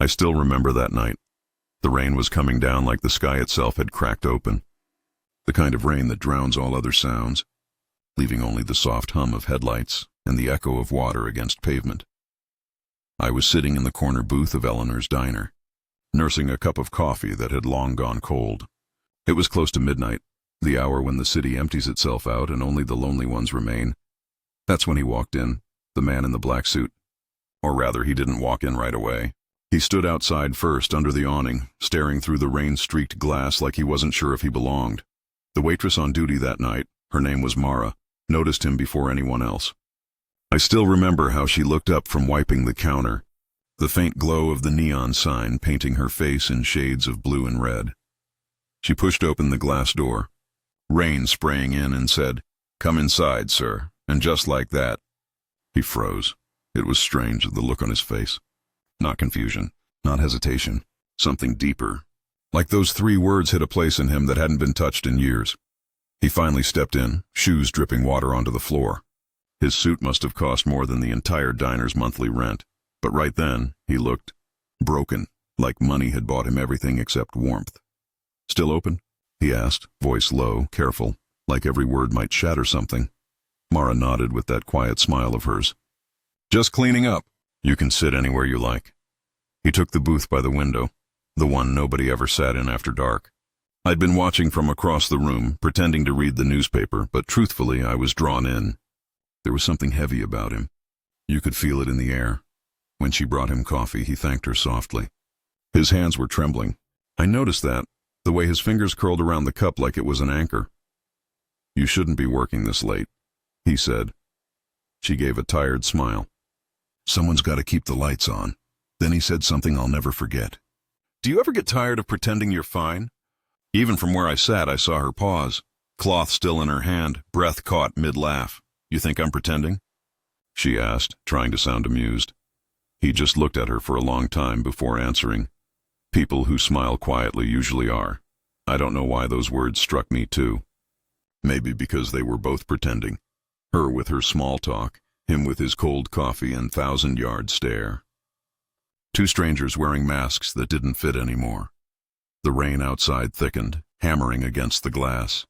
I still remember that night. The rain was coming down like the sky itself had cracked open. The kind of rain that drowns all other sounds, leaving only the soft hum of headlights and the echo of water against pavement. I was sitting in the corner booth of Eleanor's diner, nursing a cup of coffee that had long gone cold. It was close to midnight, the hour when the city empties itself out and only the lonely ones remain. That's when he walked in, the man in the black suit. Or rather, he didn't walk in right away. He stood outside first, under the awning, staring through the rain-streaked glass like he wasn't sure if he belonged. The waitress on duty that night, her name was Mara, noticed him before anyone else. I still remember how she looked up from wiping the counter, the faint glow of the neon sign painting her face in shades of blue and red. She pushed open the glass door, rain spraying in, and said, "Come inside, sir." And just like that, he froze. It was strange, the look on his face. Not confusion, not hesitation, something deeper. Like those 3 words hit a place in him that hadn't been touched in years. He finally stepped in, shoes dripping water onto the floor. His suit must have cost more than the entire diner's monthly rent, but right then, he looked broken, like money had bought him everything except warmth. "Still open?" he asked, voice low, careful, like every word might shatter something. Mara nodded with that quiet smile of hers. "Just cleaning up. You can sit anywhere you like." He took the booth by the window, the one nobody ever sat in after dark. I'd been watching from across the room, pretending to read the newspaper, but truthfully I was drawn in. There was something heavy about him. You could feel it in the air. When she brought him coffee, he thanked her softly. His hands were trembling. I noticed that, the way his fingers curled around the cup like it was an anchor. "You shouldn't be working this late," he said. She gave a tired smile. "Someone's got to keep the lights on." Then he said something I'll never forget. "Do you ever get tired of pretending you're fine?" Even from where I sat, I saw her pause, cloth still in her hand, breath caught mid-laugh. "You think I'm pretending?" she asked, trying to sound amused. He just looked at her for a long time before answering. People who smile quietly usually are. I don't know why those words struck me too. Maybe because they were both pretending. Her with her small talk, him with his cold coffee and 1,000-yard stare. 2 strangers wearing masks that didn't fit anymore. The rain outside thickened, hammering against the glass.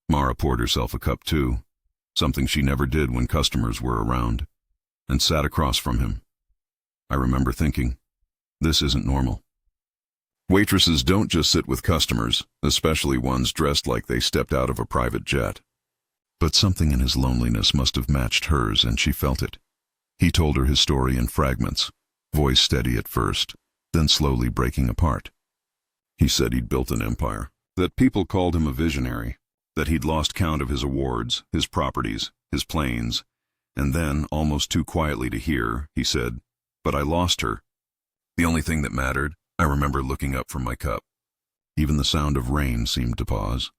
Mara poured herself a cup too, something she never did when customers were around, and sat across from him. I remember thinking, this isn't normal. Waitresses don't just sit with customers, especially ones dressed like they stepped out of a private jet. But something in his loneliness must have matched hers, and she felt it. He told her his story in fragments, voice steady at first, then slowly breaking apart. He said he'd built an empire, that people called him a visionary, that he'd lost count of his awards, his properties, his planes, and then, almost too quietly to hear, he said, "But I lost her. The only thing that mattered." I remember looking up from my cup. Even the sound of rain seemed to pause.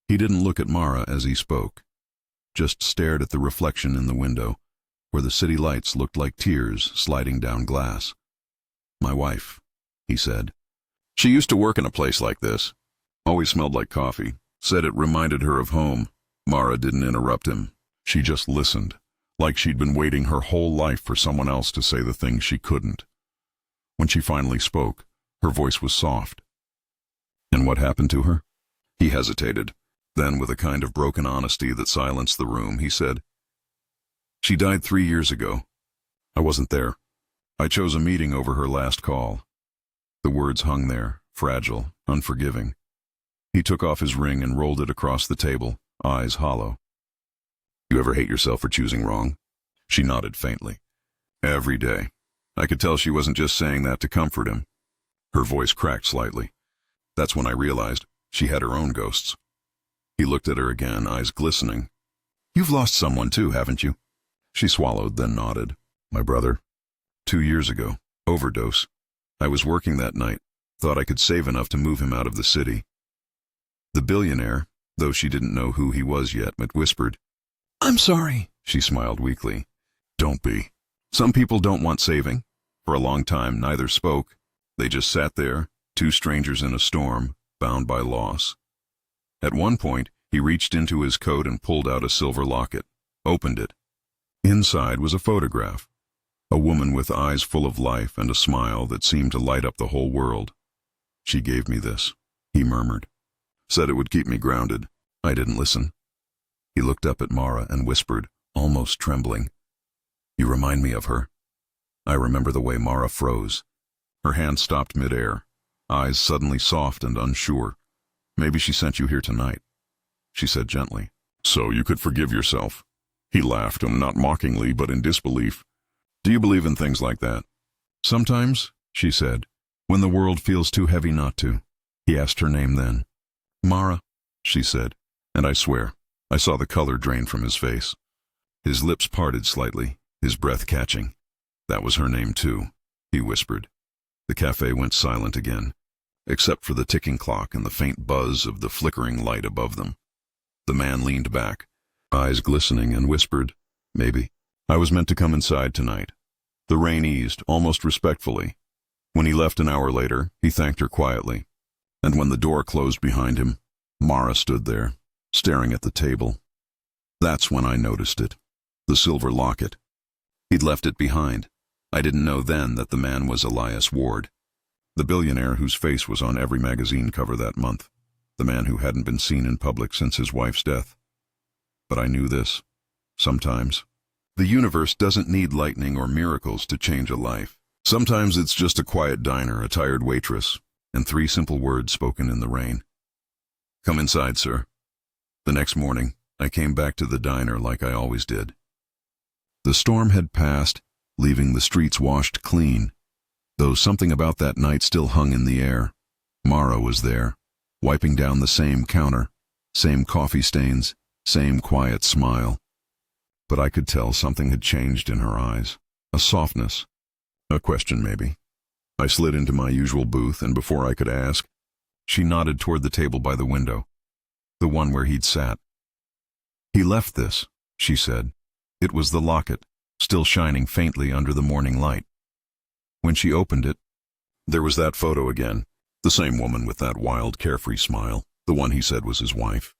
He didn't look at Mara as he spoke, just stared at the reflection in the window, where the city lights looked like tears sliding down glass. "My wife," he said. "She used to work in a place like this. Always smelled like coffee. Said it reminded her of home." Mara didn't interrupt him. She just listened, like she'd been waiting her whole life for someone else to say the things she couldn't. When she finally spoke, her voice was soft. "And what happened to her?" He hesitated. Then, with a kind of broken honesty that silenced the room, he said, "She died 3 years ago. I wasn't there. I chose a meeting over her last call." The words hung there, fragile, unforgiving. He took off his ring and rolled it across the table, eyes hollow. "You ever hate yourself for choosing wrong?" She nodded faintly. "Every day." I could tell she wasn't just saying that to comfort him. Her voice cracked slightly. That's when I realized she had her own ghosts. He looked at her again, eyes glistening. "You've lost someone too, haven't you?" She swallowed, then nodded. "My brother. 2 years ago. Overdose. I was working that night. Thought I could save enough to move him out of the city." The billionaire, though she didn't know who he was yet, but whispered, "I'm sorry." She smiled weakly. "Don't be. Some people don't want saving." For a long time, neither spoke. They just sat there, 2 strangers in a storm, bound by loss. At one point, he reached into his coat and pulled out a silver locket, opened it. Inside was a photograph. A woman with eyes full of life and a smile that seemed to light up the whole world. She gave me this, he murmured. Said it would keep me grounded. I didn't listen. He looked up at Mara and whispered, almost trembling, "You remind me of her." I remember the way Mara froze. Her hand stopped midair, eyes suddenly soft and unsure. "Maybe she sent you here tonight," she said gently. "So you could forgive yourself." He laughed, and not mockingly, but in disbelief. "Do you believe in things like that?" "Sometimes," she said, "when the world feels too heavy not to." He asked her name then. "Mara," she said, and I swear, I saw the color drain from his face. His lips parted slightly, his breath catching. "That was her name too," he whispered. The cafe went silent again, except for the ticking clock and the faint buzz of the flickering light above them. The man leaned back, eyes glistening, and whispered, "Maybe. I was meant to come inside tonight." The rain eased, almost respectfully. When he left an hour later, he thanked her quietly. And when the door closed behind him, Mara stood there, staring at the table. That's when I noticed it. The silver locket. He'd left it behind. I didn't know then that the man was Elias Ward, the billionaire whose face was on every magazine cover that month, the man who hadn't been seen in public since his wife's death. But I knew this. Sometimes the universe doesn't need lightning or miracles to change a life. Sometimes it's just a quiet diner, a tired waitress, and 3 simple words spoken in the rain. "Come inside, sir." The next morning, I came back to the diner like I always did. The storm had passed, leaving the streets washed clean, though something about that night still hung in the air. Mara was there, wiping down the same counter, same coffee stains, same quiet smile. But I could tell something had changed in her eyes, a softness, a question maybe. I slid into my usual booth, and before I could ask, she nodded toward the table by the window, the one where he'd sat. "He left this," she said. It was the locket, still shining faintly under the morning light. When she opened it, there was that photo again, the same woman with that wild, carefree smile, the one he said was his wife.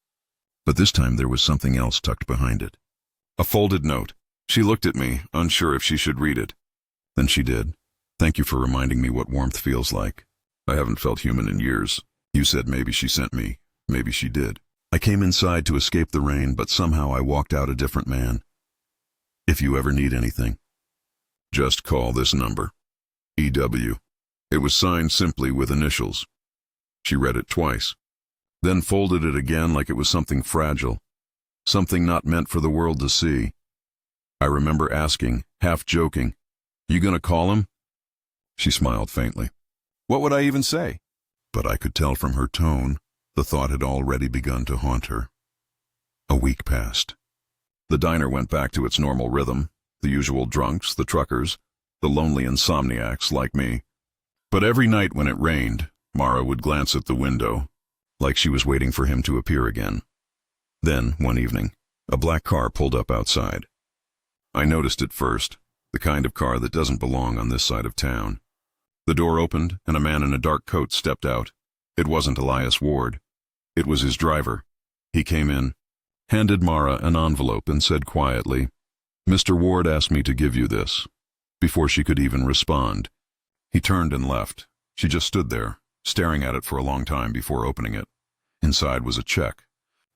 But this time there was something else tucked behind it. A folded note. She looked at me, unsure if she should read it. Then she did. "Thank you for reminding me what warmth feels like. I haven't felt human in years. You said maybe she sent me. Maybe she did. I came inside to escape the rain, but somehow I walked out a different man. If you ever need anything, just call this number. E.W." It was signed simply with initials. She read it twice, then folded it again like it was something fragile, something not meant for the world to see. I remember asking, half joking, "You gonna call him?" She smiled faintly. "What would I even say?" But I could tell from her tone the thought had already begun to haunt her. A week passed. The diner went back to its normal rhythm, the usual drunks, the truckers, the lonely insomniacs like me. But every night when it rained, Mara would glance at the window, like she was waiting for him to appear again. Then, one evening, a black car pulled up outside. I noticed it first, the kind of car that doesn't belong on this side of town. The door opened, and a man in a dark coat stepped out. It wasn't Elias Ward. It was his driver. He came in, handed Mara an envelope, and said quietly, "Mr. Ward asked me to give you this," before she could even respond. He turned and left. She just stood there, staring at it for a long time before opening it. Inside was a check.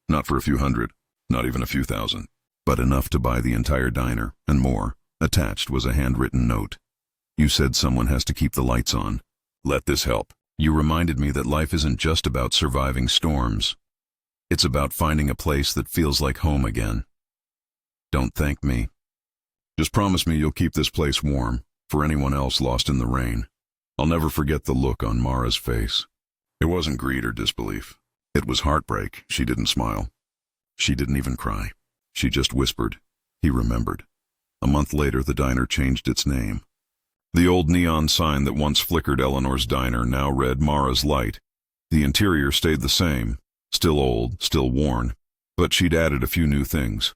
Not for a few hundred, not even a few thousand, but enough to buy the entire diner, and more. Attached was a handwritten note. "You said someone has to keep the lights on. Let this help. You reminded me that life isn't just about surviving storms. It's about finding a place that feels like home again. Don't thank me. Just promise me you'll keep this place warm for anyone else lost in the rain." I'll never forget the look on Mara's face. It wasn't greed or disbelief. It was heartbreak. She didn't smile. She didn't even cry. She just whispered. He remembered. A month later, the diner changed its name. The old neon sign that once flickered Eleanor's Diner now read Mara's Light. The interior stayed the same, still old, still worn, but she'd added a few new things.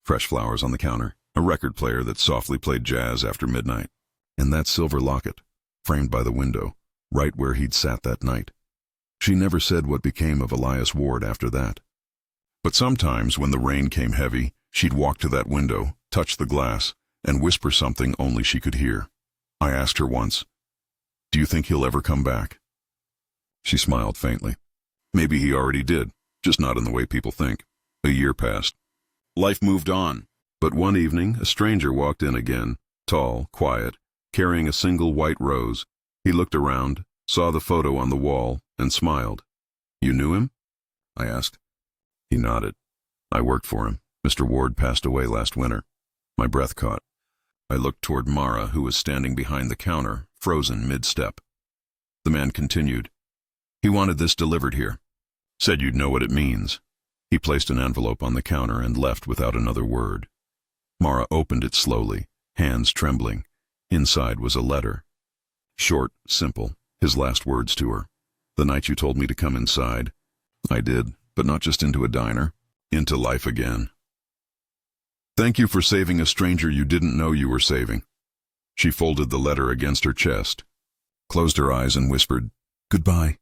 Fresh flowers on the counter, a record player that softly played jazz after midnight, and that silver locket, framed by the window, right where he'd sat that night. She never said what became of Elias Ward after that. But sometimes when the rain came heavy, she'd walk to that window, touch the glass, and whisper something only she could hear. I asked her once, "Do you think he'll ever come back?" She smiled faintly. Maybe he already did, just not in the way people think. A year passed. Life moved on. But one evening, a stranger walked in again, tall, quiet, carrying a single white rose. He looked around, saw the photo on the wall, and smiled. "You knew him?" I asked. He nodded. "I worked for him. Mr. Ward passed away last winter." My breath caught. I looked toward Mara, who was standing behind the counter, frozen mid-step. The man continued. "He wanted this delivered here. Said you'd know what it means." He placed an envelope on the counter and left without another word. Mara opened it slowly, hands trembling. Inside was a letter. Short, simple, his last words to her. "The night you told me to come inside, I did, but not just into a diner, into life again. Thank you for saving a stranger you didn't know you were saving." She folded the letter against her chest, closed her eyes and whispered, "Goodbye."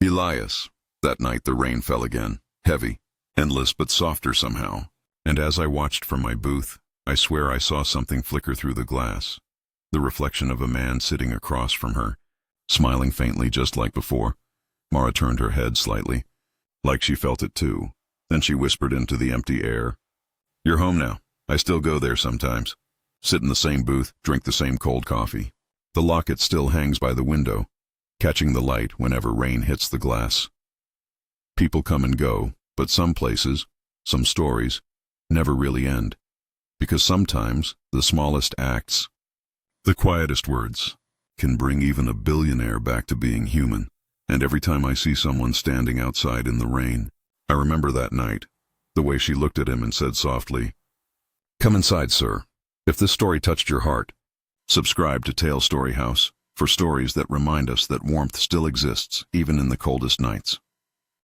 Elias. That night the rain fell again, heavy, endless but softer somehow, and as I watched from my booth, I swear I saw something flicker through the glass. The reflection of a man sitting across from her, smiling faintly just like before. Mara turned her head slightly, like she felt it too. Then she whispered into the empty air, "You're home now. I still go there sometimes. Sit in the same booth, drink the same cold coffee. The locket still hangs by the window, catching the light whenever rain hits the glass. People come and go, but some places, some stories, never really end. Because sometimes the smallest acts, the quietest words, can bring even a billionaire back to being human. And every time I see someone standing outside in the rain, I remember that night, the way she looked at him and said softly, 'Come inside, sir.' If this story touched your heart, subscribe to Tale Story House for stories that remind us that warmth still exists even in the coldest nights.